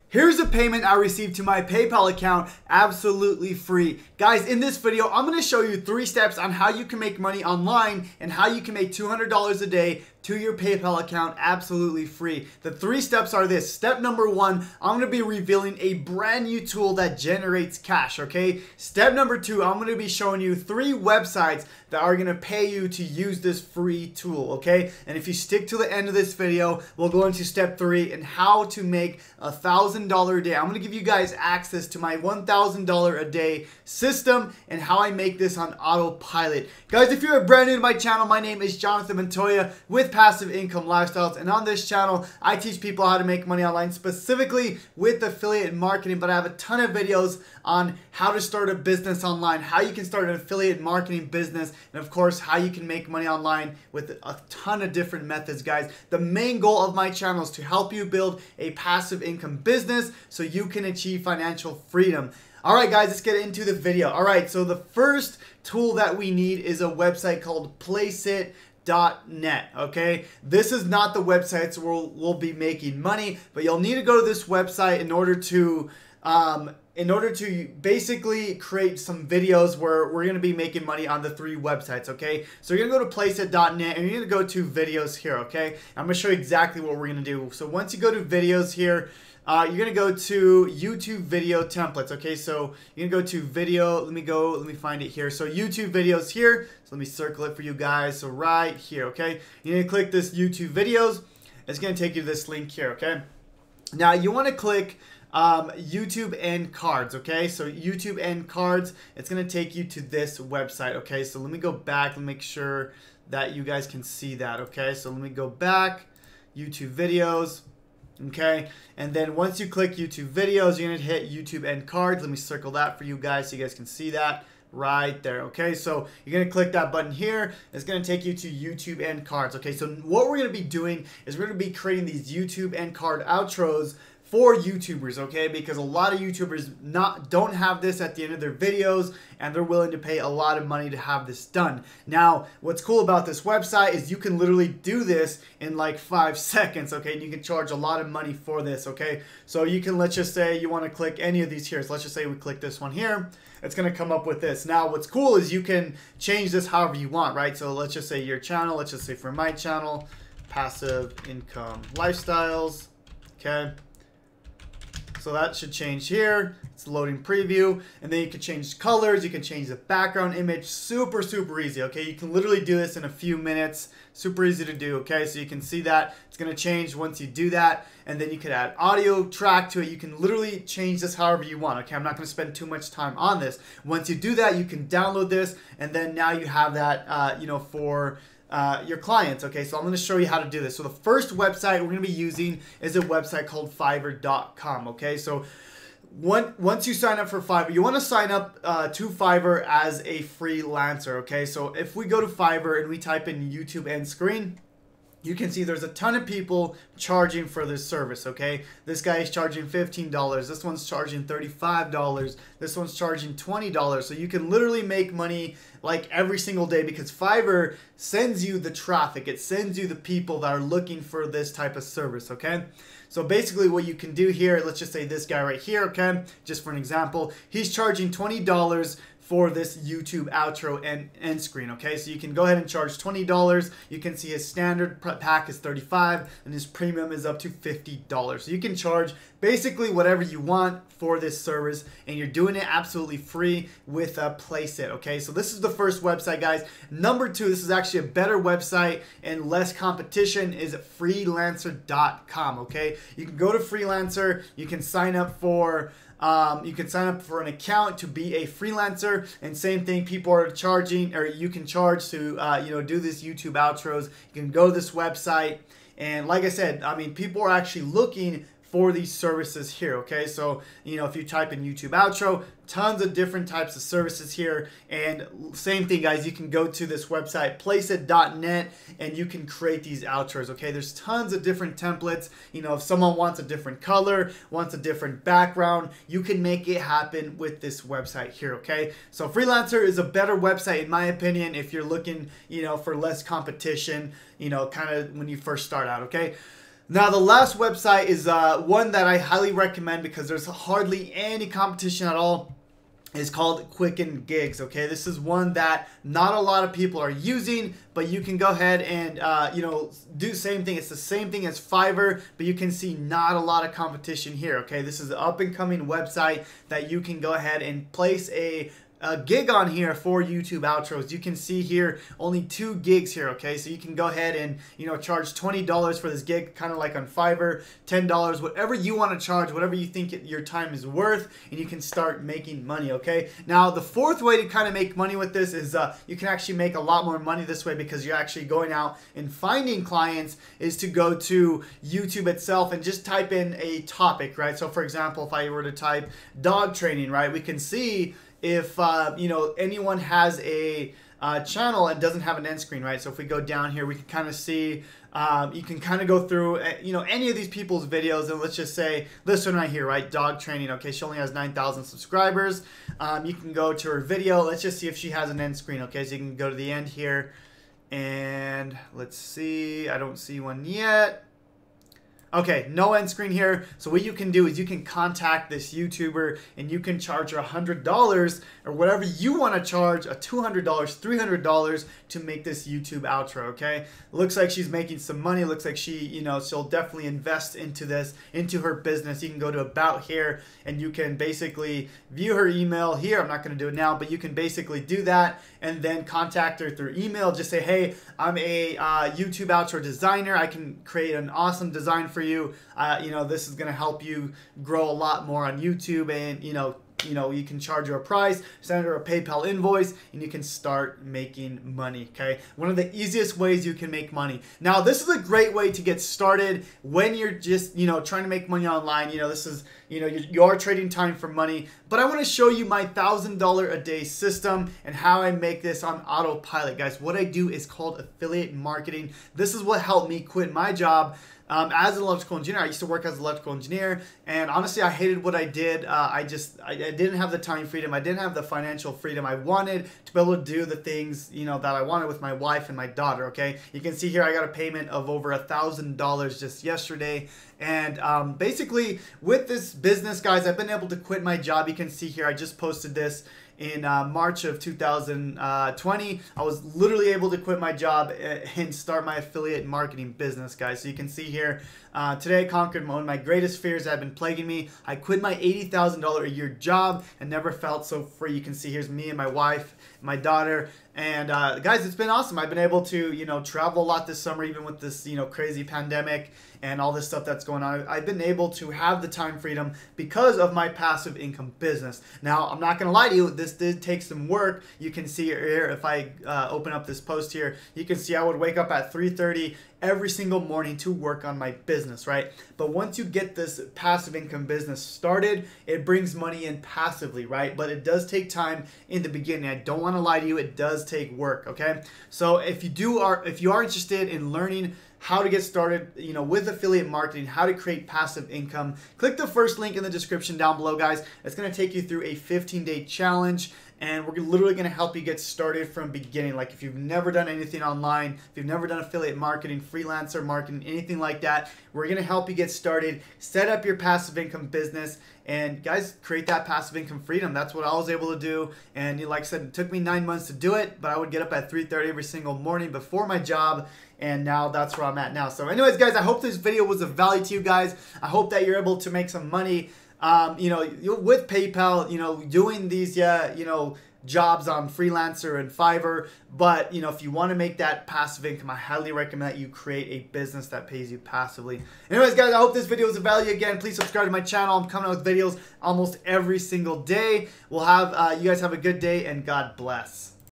Here's a payment I received to my PayPal account absolutely free. Guys, in this video, I'm going to show you 3 steps on how you can make money online and how you can make $200 a day to your PayPal account absolutely free. The 3 steps are this. Step number 1, I'm going to be revealing a brand new tool that generates cash, okay? Step number 2, I'm going to be showing you 3 websites that are going to pay you to use this free tool, okay? And if you stick to the end of this video, we'll go into step 3 and how to make $1,000 a day. I'm going to give you guys access to my $1,000 a day system and how I make this on autopilot. Guys, if you're brand new to my channel, my name is Jonathan Montoya with Passive Income Lifestyles, and on this channel I teach people how to make money online, specifically with affiliate marketing, but I have a ton of videos on how to start a business online, how you can start an affiliate marketing business, and of course how you can make money online with a ton of different methods. Guys, the main goal of my channel is to help you build a passive income business so you can achieve financial freedom. Alright guys, let's get into the video. Alright, so the first tool that we need is a website called placeit.net. Okay, this is not the websites where we'll be making money, but you'll need to go to this website in order to basically create some videos where we're going to be making money on the 3 websites. Okay, so you're going to go to placeit.net and you're going to go to videos here. Okay, I'm going to show you exactly what we're going to do. So once you go to videos here, you're going to go to YouTube video templates. Okay, so you're going to go to video. Let me find it here. So YouTube videos here. So let me circle it for you guys. So right here. Okay, you're going to click this YouTube videos. It's going to take you to this link here. Okay, now you want to click YouTube and cards. Okay, so YouTube and cards, it's going to take you to this website. Okay, so let me go back and make sure that you guys can see that. Okay, so let me go back, YouTube videos. Okay, and then once you click YouTube videos, you're going to hit YouTube and cards. Let me circle that for you guys so you guys can see that right there. Okay, so you're going to click that button here. It's going to take you to YouTube and cards. Okay, so what we're going to be doing is we're going to be creating these YouTube and card outros for YouTubers, okay? Because a lot of YouTubers don't have this at the end of their videos, and they're willing to pay a lot of money to have this done. Now, what's cool about this website is you can literally do this in like 5 seconds, okay? And you can charge a lot of money for this, okay? So you can, let's just say you want to click any of these here. So let's just say we click this one here. It's going to come up with this. Now, what's cool is you can change this however you want, right? So let's just say your channel. Let's just say for my channel, Passive Income Lifestyles, okay? So that should change here. It's loading preview, and then you can change colors, you can change the background image. Super easy. Okay, you can literally do this in a few minutes. Super easy to do. Okay, so you can see that it's going to change once you do that, and then you can add audio track to it. You can literally change this however you want. Okay, I'm not going to spend too much time on this. Once you do that, you can download this, and then now you have that for your clients. Okay, so I'm going to show you how to do this. So the first website we're going to be using is a website called Fiverr.com. Okay, so once you sign up for Fiverr, you want to sign up to Fiverr as a freelancer. Okay, so if we go to Fiverr and we type in YouTube end screen, you can see there's a ton of people charging for this service, okay? This guy is charging $15. This one's charging $35. This one's charging $20. So you can literally make money like every single day because Fiverr sends you the traffic. It sends you the people that are looking for this type of service, okay? So basically what you can do here, let's just say this guy right here, okay? Just for an example, he's charging $20 for this YouTube outro and end screen, okay? So you can go ahead and charge $20. You can see his standard pack is $35 and his premium is up to $50. So you can charge basically whatever you want for this service, and you're doing it absolutely free with Placeit, okay? So this is the first website, guys. Number 2, this is actually a better website and less competition, is freelancer.com, okay? You can go to Freelancer, you can sign up for an account to be a freelancer, and same thing, people are charging, or you can charge to do this YouTube outros. You can go to this website, and like I said, I mean, people are actually looking for these services here, okay? So, if you type in YouTube outro, tons of different types of services here. And same thing, guys, you can go to this website, placeit.net, and you can create these outros, okay? There's tons of different templates. If someone wants a different color, wants a different background, you can make it happen with this website here, okay? So Freelancer is a better website, in my opinion, if you're looking, for less competition, kind of when you first start out, okay? Now, the last website is one that I highly recommend because there's hardly any competition at all. It's called Quicken Gigs. Okay, this is one that not a lot of people are using, but you can go ahead and do the same thing. It's the same thing as Fiverr, but you can see not a lot of competition here. Okay, this is an up and coming website that you can go ahead and place a gig on here for YouTube outros. You can see here only 2 gigs here. Okay, so you can go ahead and charge $20 for this gig, kind of like on Fiverr, $10, whatever you want to charge, whatever you think your time is worth, and you can start making money. Okay, now the fourth way to kind of make money with this is you can actually make a lot more money this way because you're actually going out and finding clients, is to go to YouTube itself and just type in a topic, right? So for example, if I were to type dog training, right, we can see if anyone has a channel and doesn't have an end screen, right? So if we go down here, we can kind of see, you can kind of go through any of these people's videos, and let's just say this one right here, right, dog training. Okay, she only has 9,000 subscribers. You can go to her video. Let's just see if she has an end screen. Okay, so you can go to the end here, and let's see, I don't see one yet. Okay, no end screen here. So what you can do is you can contact this YouTuber and you can charge her $100 or whatever you want to charge, a $200, $300 to make this YouTube outro. Okay, looks like she's making some money. Looks like she'll definitely invest into this, into her business. You can go to about here and you can basically view her email here. I'm not going to do it now, but you can basically do that and then contact her through email. Just say, hey, I'm a YouTube outro designer. I can create an awesome design for you. This is going to help you grow a lot more on YouTube, and you can charge her a price, send her a PayPal invoice, and you can start making money. Okay, one of the easiest ways you can make money. Now, this is a great way to get started when you're just trying to make money online. This is you are trading time for money, but I want to show you my $1,000 a day system and how I make this on autopilot, guys. What I do is called affiliate marketing. This is what helped me quit my job as an electrical engineer. I used to work as an electrical engineer, and honestly, I hated what I did. I didn't have the time freedom. I didn't have the financial freedom. I wanted to be able to do the things that I wanted with my wife and my daughter. Okay, you can see here I got a payment of over $1,000 just yesterday, and basically with this business, guys, I've been able to quit my job. You can see here I just posted this in March of 2020. I was literally able to quit my job and start my affiliate marketing business, guys. So you can see here, today I conquered one of my greatest fears that have been plaguing me. I quit my $80,000 a year job and never felt so free. You can see here's me and my wife, my daughter, and guys, it's been awesome. I've been able to travel a lot this summer, even with this crazy pandemic and all this stuff that's going on. I've been able to have the time freedom because of my passive income business. Now, I'm not gonna lie to you, this did take some work. You can see here, if I open up this post here, you can see I would wake up at 3:30 every single morning to work on my business, right? But once you get this passive income business started, it brings money in passively, right? But it does take time in the beginning. I don't want to lie to you, it does take work. Okay, so if you are interested in learning how to get started with affiliate marketing, how to create passive income, click the first link in the description down below, guys. It's going to take you through a 15-day challenge, and we're literally going to help you get started from beginning. Like if you've never done anything online, if you've never done affiliate marketing, freelancer marketing, anything like that, we're going to help you get started, set up your passive income business, and guys, create that passive income freedom. That's what I was able to do. And like I said, it took me 9 months to do it, but I would get up at 3:30 every single morning before my job, and now that's where I'm at now. So anyways, guys, I hope this video was of value to you guys. I hope that you're able to make some money with PayPal, doing these jobs on Freelancer and Fiverr. But if you want to make that passive income, I highly recommend that you create a business that pays you passively. Anyways, guys, I hope this video was of value. Again, please subscribe to my channel. I'm coming out with videos almost every single day. We'll have you guys have a good day, and God bless.